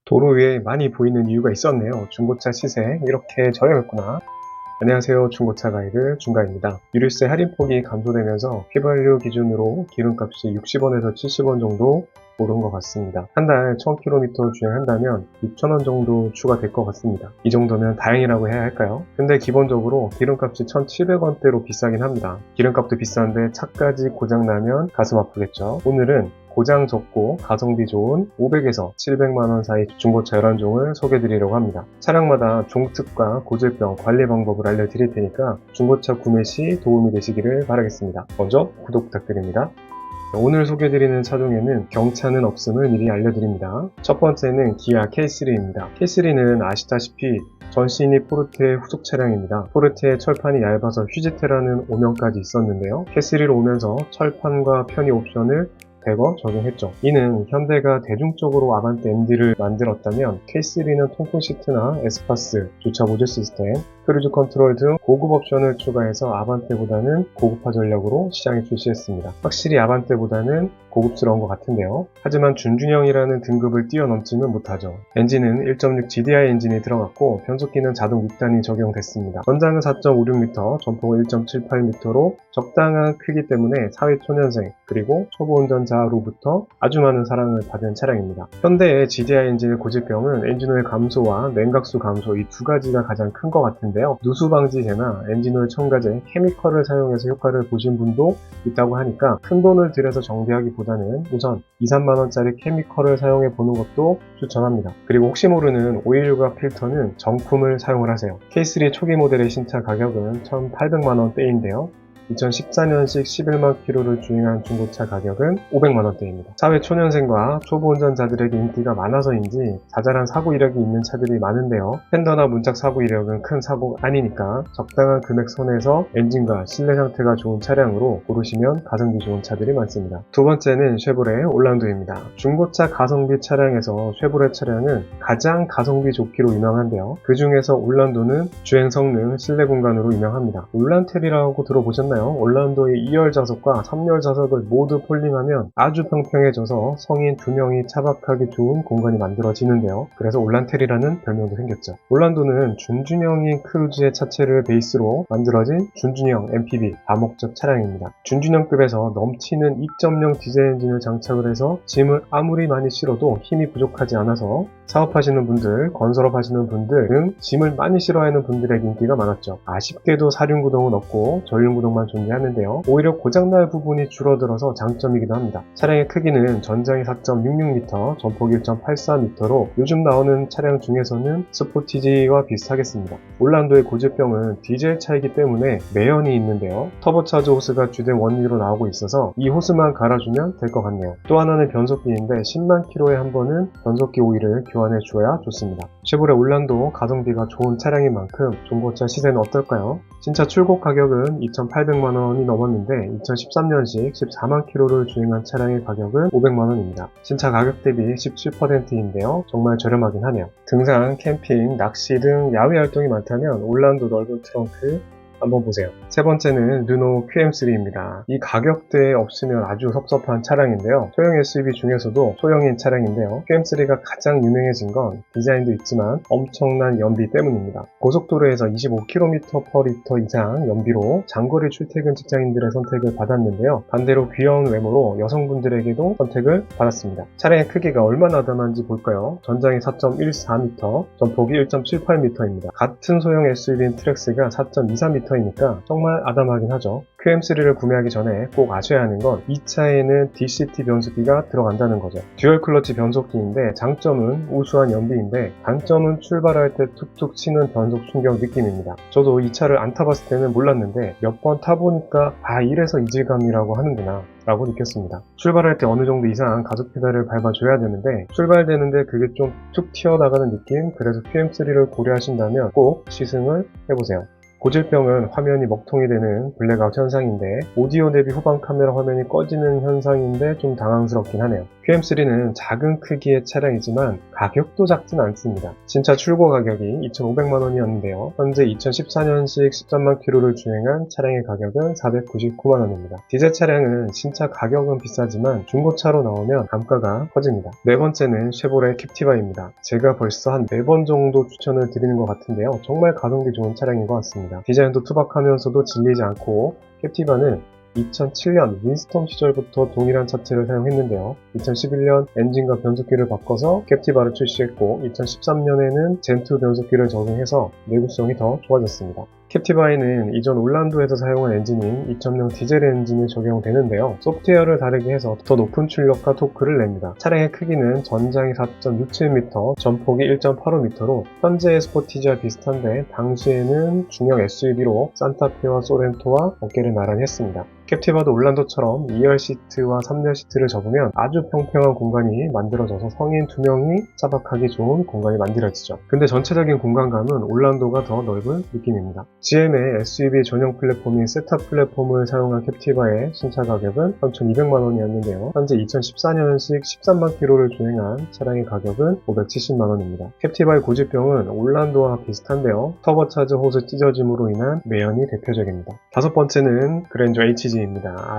도로 위에 많이 보이는 이유가 있었네요. 중고차 시세 이렇게 저렴했구나. 안녕하세요. 중고차 가이드 중가입니다. 유류세 할인폭이 감소되면서 휘발유 기준으로 기름값이 60원에서 70원 정도 오른 것 같습니다. 한 달 1000km 주행한다면 6,000원 정도 추가될 것 같습니다. 이 정도면 다행이라고 해야 할까요? 근데 기본적으로 기름값이 1,700원대로 비싸긴 합니다. 기름값도 비싼데 차까지 고장나면 가슴 아프겠죠. 오늘은 고장 적고 가성비 좋은 500에서 700만원 사이 중고차 11종을 소개해드리려고 합니다. 차량마다 종특과 고질병 관리 방법을 알려드릴 테니까 중고차 구매 시 도움이 되시기를 바라겠습니다. 먼저 구독 부탁드립니다. 오늘 소개해드리는 차종에는 경차는 없음을 미리 알려드립니다. 첫 번째는 기아 K3입니다. K3는 아시다시피 전신이 포르테의 후속 차량입니다. 포르테의 철판이 얇아서 휴지테라는 오명까지 있었는데요. K3로 오면서 철판과 편의 옵션을 대거 적용했죠. 이는 현대가 대중적으로 아반떼 MD를 만들었다면 K3는 통풍 시트나 에스파스, 주차 보조 시스템, 크루즈 컨트롤 등 고급 옵션을 추가해서 아반떼보다는 고급화 전략으로 시장에 출시했습니다. 확실히 아반떼보다는 고급스러운 것 같은데요. 하지만 준준형이라는 등급을 뛰어넘지는 못하죠. 엔진은 1.6 GDI 엔진이 들어갔고 변속기는 자동 6단이 적용됐습니다. 전장은 4.56m, 전폭은 1.78m로 적당한 크기 때문에 사회초년생 그리고 초보운전자로부터 아주 많은 사랑을 받은 차량입니다. 현대의 GDI 엔진의 고질병은 엔진오일 감소와 냉각수 감소 이 두 가지가 가장 큰 것 같은데요. 누수 방지제나 엔진오일 첨가제, 케미컬을 사용해서 효과를 보신 분도 있다고 하니까 큰 돈을 들여서 정비하기보다는 우선 2-3만원짜리 케미컬을 사용해 보는 것도 추천합니다. 그리고 혹시 모르는 오일과 필터는 정품을 사용을 하세요. K3 초기 모델의 신차 가격은 1,800만원대인데요. 2014년식 11만 킬로를 주행한 중고차 가격은 500만원대입니다. 사회 초년생과 초보 운전자들에게 인기가 많아서인지 자잘한 사고 이력이 있는 차들이 많은데요. 팬더나 문짝 사고 이력은 큰 사고가 아니니까 적당한 금액 선에서 엔진과 실내 상태가 좋은 차량으로 고르시면 가성비 좋은 차들이 많습니다. 두 번째는 쉐보레 올란도입니다. 중고차 가성비 차량에서 쉐보레 차량은 가장 가성비 좋기로 유명한데요. 그 중에서 올란도는 주행 성능, 실내 공간으로 유명합니다. 올란텔이라고 들어보셨나요? 올란도의 2열 좌석과 3열 좌석을 모두 폴링하면 아주 평평해져서 성인 2명이 차박하기 좋은 공간이 만들어지는데요. 그래서 올란텔이라는 별명도 생겼죠. 올란도는 준준형인 크루즈의 차체를 베이스로 만들어진 준준형 MPV 다목적 차량입니다. 준준형급에서 넘치는 2.0 디젤 엔진을 장착을 해서 짐을 아무리 많이 실어도 힘이 부족하지 않아서 사업하시는 분들, 건설업 하시는 분들 등 짐을 많이 실어하는 분들에게 인기가 많았죠. 아쉽게도 사륜구동은 없고 전륜구동만 존재하는데요. 오히려 고장날 부분이 줄어들어서 장점이기도 합니다. 차량의 크기는 전장이 4.66m, 전폭이 1.84m로 요즘 나오는 차량 중에서는 스포티지와 비슷하겠습니다. 올란도의 고질병은 디젤 차이기 때문에 매연이 있는데요. 터보차저 호스가 주된 원리로 나오고 있어서 이 호스만 갈아주면 될 것 같네요. 또 하나는 변속기인데 10만 킬로에 한 번은 변속기 오일을 교환해 줘야 좋습니다. 쉐보레 올란도 가성비가 좋은 차량인 만큼 중고차 시세는 어떨까요? 신차 출고 가격은 2,800만원이 넘었는데 2013년식 14만 킬로를 주행한 차량의 가격은 500만원입니다. 신차 가격 대비 17%인데요. 정말 저렴하긴 하네요. 등산, 캠핑, 낚시 등 야외 활동이 많다면 올란도 넓은 트렁크 한번 보세요. 세 번째는 르노 QM3입니다. 이 가격대에 없으면 아주 섭섭한 차량인데요. 소형 SUV 중에서도 소형인 차량인데요. QM3가 가장 유명해진 건 디자인도 있지만 엄청난 연비 때문입니다. 고속도로에서 25km/L 이상 연비로 장거리 출퇴근 직장인들의 선택을 받았는데요. 반대로 귀여운 외모로 여성분들에게도 선택을 받았습니다. 차량의 크기가 얼마나 아담한지 볼까요? 전장이 4.14m, 전폭이 1.78m입니다. 같은 소형 SUV인 트랙스가 4.24m 이니까 정말 아담하긴 하죠. QM3를 구매하기 전에 꼭 아셔야 하는 건 이 차에는 DCT 변속기가 들어간다는 거죠. 듀얼 클러치 변속기인데 장점은 우수한 연비인데 단점은 출발할 때 툭툭 치는 변속 충격 느낌입니다. 저도 이 차를 안 타봤을 때는 몰랐는데 몇 번 타보니까 이래서 이질감이라고 하는구나 라고 느꼈습니다. 출발할 때 어느 정도 이상 가속 페달을 밟아줘야 되는데 출발되는데 그게 좀 툭 튀어나가는 느낌. 그래서 QM3를 고려하신다면 꼭 시승을 해보세요. 고질병은 화면이 먹통이 되는 블랙아웃 현상인데 오디오 대비 후방 카메라 화면이 꺼지는 현상인데 좀 당황스럽긴 하네요. QM3는 작은 크기의 차량이지만 가격도 작진 않습니다. 신차 출고 가격이 2,500만원이었는데요. 현재 2014년식 13만 킬로를 주행한 차량의 가격은 499만원입니다. 디젤 차량은 신차 가격은 비싸지만 중고차로 나오면 감가가 커집니다. 네 번째는 쉐보레 캡티바입니다. 제가 벌써 한 4번 정도 추천을 드리는 것 같은데요. 정말 가성비 좋은 차량인 것 같습니다. 디자인도 투박하면서도 질리지 않고, 캡티바는 2007년 윈스톰 시절부터 동일한 차체를 사용했는데요. 2011년 엔진과 변속기를 바꿔서 캡티바를 출시했고 2013년에는 젠2 변속기를 적용해서 내구성이 더 좋아졌습니다. 캡티바에는 이전 올란도에서 사용한 엔진인 2.0 디젤 엔진이 적용되는데요. 소프트웨어를 다르게 해서 더 높은 출력과 토크를 냅니다. 차량의 크기는 전장이 4.67m, 전폭이 1.85m로 현재의 스포티지와 비슷한데 당시에는 중형 SUV로 산타페와 소렌토와 어깨를 나란히 했습니다. 캡티바도 올란도처럼 2열 시트와 3열 시트를 접으면 아주 평평한 공간이 만들어져서 성인 2명이 차박하기 좋은 공간이 만들어지죠. 근데 전체적인 공간감은 올란도가 더 넓은 느낌입니다. GM의 SUV 전용 플랫폼인 세타 플랫폼을 사용한 캡티바의 신차 가격은 3,200만원이었는데요. 현재 2014년식 13만 킬로를 주행한 차량의 가격은 570만원입니다. 캡티바의 고질병은 올란도와 비슷한데요. 터보차저 호스 찢어짐으로 인한 매연이 대표적입니다. 다섯 번째는 그랜저 HG입니다.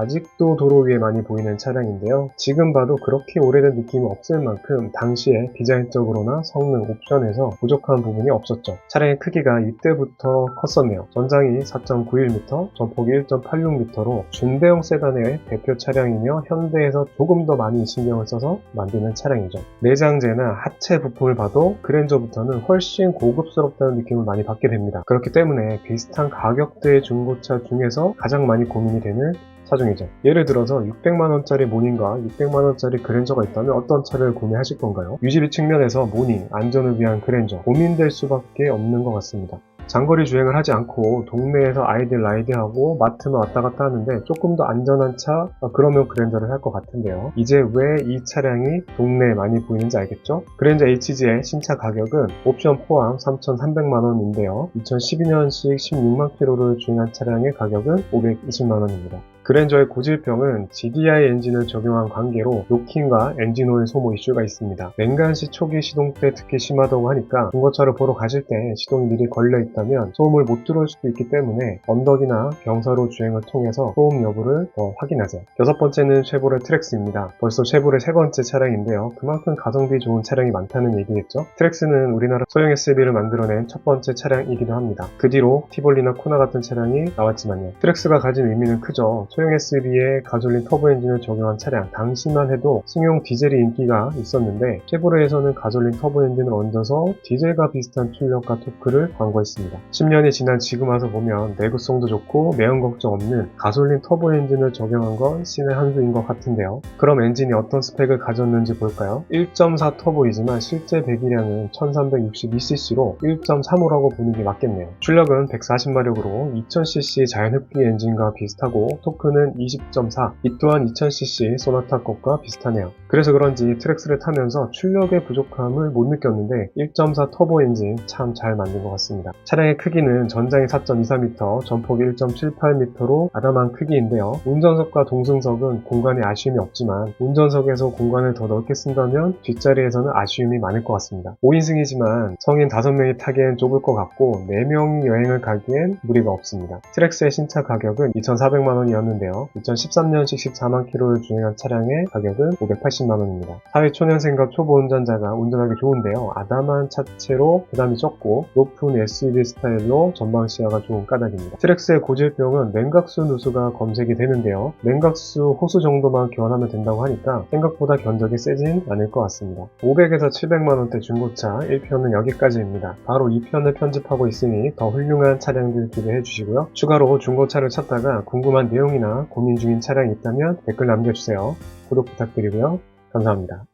아직도 도로 위에 많이 보이는 차량인데요. 지금 봐도 그렇게 오래된 느낌이 없을 만큼 당시에 디자인적으로나 성능 옵션에서 부족한 부분이 없었죠. 차량의 크기가 이때부터 컸었네요. 전장이 4.91m, 전폭이 1.86m로 중대형 세단의 대표 차량이며 현대에서 조금 더 많이 신경을 써서 만드는 차량이죠. 내장재나 하체 부품을 봐도 그랜저부터는 훨씬 고급스럽다는 느낌을 많이 받게 됩니다. 그렇기 때문에 비슷한 가격대의 중고차 중에서 가장 많이 고민이 되는 차종이죠. 예를 들어서 600만원짜리 모닝과 600만원짜리 그랜저가 있다면 어떤 차를 구매하실 건가요? 유지비 측면에서 모닝, 안전을 위한 그랜저, 고민될 수밖에 없는 것 같습니다. 장거리 주행을 하지 않고 동네에서 아이들 라이드하고 마트만 왔다 갔다 하는데 조금 더 안전한 차, 그러면 그랜저를 살 것 같은데요. 이제 왜 이 차량이 동네에 많이 보이는지 알겠죠? 그랜저 HG의 신차 가격은 옵션 포함 3,300만원인데요. 2012년식 16만 킬로를 주행한 차량의 가격은 520만원입니다. 그랜저의 고질병은 GDI 엔진을 적용한 관계로 노킹과 엔진오일 소모 이슈가 있습니다. 냉간시 초기 시동 때 특히 심하다고 하니까 중고차를 보러 가실 때 시동이 미리 걸려 있다면 소음을 못 들을 수도 있기 때문에 언덕이나 경사로 주행을 통해서 소음 여부를 더 확인하세요. 여섯 번째는 쉐보레 트랙스입니다. 벌써 쉐보레 세 번째 차량인데요. 그만큼 가성비 좋은 차량이 많다는 얘기겠죠? 트랙스는 우리나라 소형 SUV를 만들어낸 첫 번째 차량이기도 합니다. 그 뒤로 티볼리나 코나 같은 차량이 나왔지만요. 트랙스가 가진 의미는 크죠. 소형 SUV에 가솔린 터보 엔진을 적용한 차량, 당시만 해도 승용 디젤이 인기가 있었는데 쉐보레에서는 가솔린 터보 엔진을 얹어서 디젤과 비슷한 출력과 토크를 광고했습니다. 10년이 지난 지금 와서 보면 내구성도 좋고 매연 걱정 없는 가솔린 터보 엔진을 적용한 건 신의 한 수인 것 같은데요. 그럼 엔진이 어떤 스펙을 가졌는지 볼까요? 1.4 터보이지만 실제 배기량은 1362cc로 1.35라고 보는 게 맞겠네요. 출력은 140마력으로 2000cc 자연흡기 엔진과 비슷하고 토크는 20.4, 이 또한 2000cc 소나타 것과 비슷하네요. 그래서 그런지 트랙스를 타면서 출력의 부족함을 못 느꼈는데 1.4 터보 엔진 참 잘 만든 것 같습니다. 차량의 크기는 전장이 4.24m, 전폭이 1.78m로 아담한 크기인데요. 운전석과 동승석은 공간에 아쉬움이 없지만 운전석에서 공간을 더 넓게 쓴다면 뒷자리에서는 아쉬움이 많을 것 같습니다. 5인승이지만 성인 5명이 타기엔 좁을 것 같고 4명이 여행을 가기엔 무리가 없습니다. 트랙스의 신차 가격은 2,400만원이었는데요. 2013년식 14만 킬로를 주행한 차량의 가격은 580만원입니다. 사회 초년생과 초보 운전자가 운전하기 좋은데요. 아담한 차체로 부담이 적고 높은 SUV 스타일로 전방 시야가 좋은 까닭입니다. 트랙스의 고질병은 냉각수 누수가 검색이 되는데요. 냉각수 호수 정도만 교환하면 된다고 하니까 생각보다 견적이 세진 않을 것 같습니다. 500에서 700만원대 중고차 1편은 여기까지입니다. 바로 2편을 편집하고 있으니 더 훌륭한 차량들 기대해 주시고요. 추가로 중고차를 찾다가 궁금한 내용이나 고민 중인 차량이 있다면 댓글 남겨주세요. 구독 부탁드리고요. 감사합니다.